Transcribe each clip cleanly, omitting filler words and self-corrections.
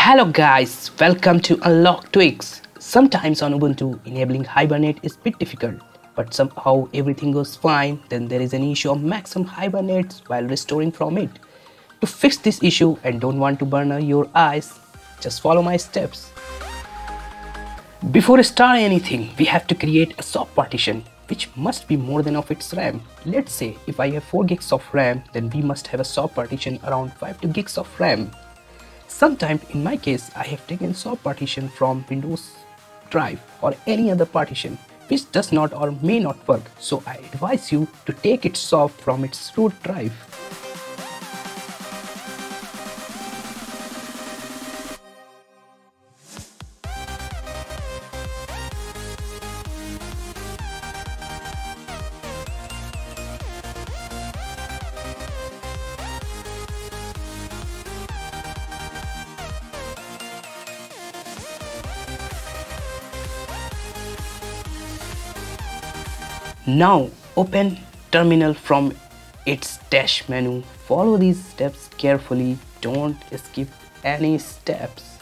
Hello guys, welcome to Unlock Tweaks. Sometimes on Ubuntu, enabling Hibernate is a bit difficult, but somehow everything goes fine. Then there is an issue of maximum hibernates while restoring from it. To fix this issue and don't want to burn your eyes, just follow my steps. Before starting anything, we have to create a soft partition, which must be more than of its RAM. Let's say if I have 4 gigs of RAM, then we must have a soft partition around 5 gigs of RAM. Sometimes in my case, I have taken soft partition from Windows drive or any other partition which does not or may not work. So I advise you to take it soft from its root drive. Now open terminal from its dash menu. Follow these steps carefully, don't skip any steps.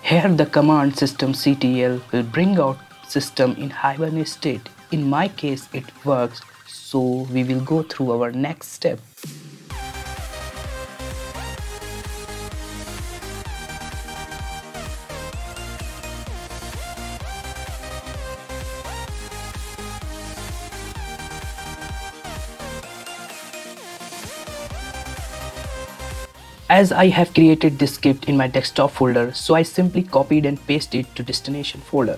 Here the command systemctl will bring out system in hibernate state. In my case it works, so we will go through our next step. As I have created this script in my desktop folder, so I simply copied and pasted it to destination folder.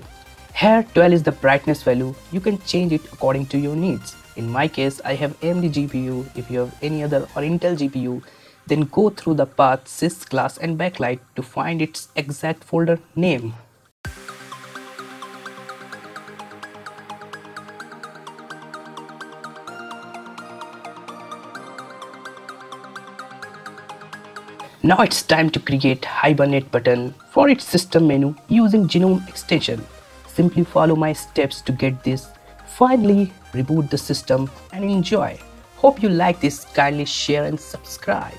Here 12 is the brightness value. You can change it according to your needs. In my case, I have AMD GPU. If you have any other or Intel GPU, then go through the path sys class and backlight to find its exact folder name. Now it's time to create Hibernate button for its system menu using GNOME extension. Simply follow my steps to get this. Finally, reboot the system and enjoy. Hope you like this. Kindly share and subscribe.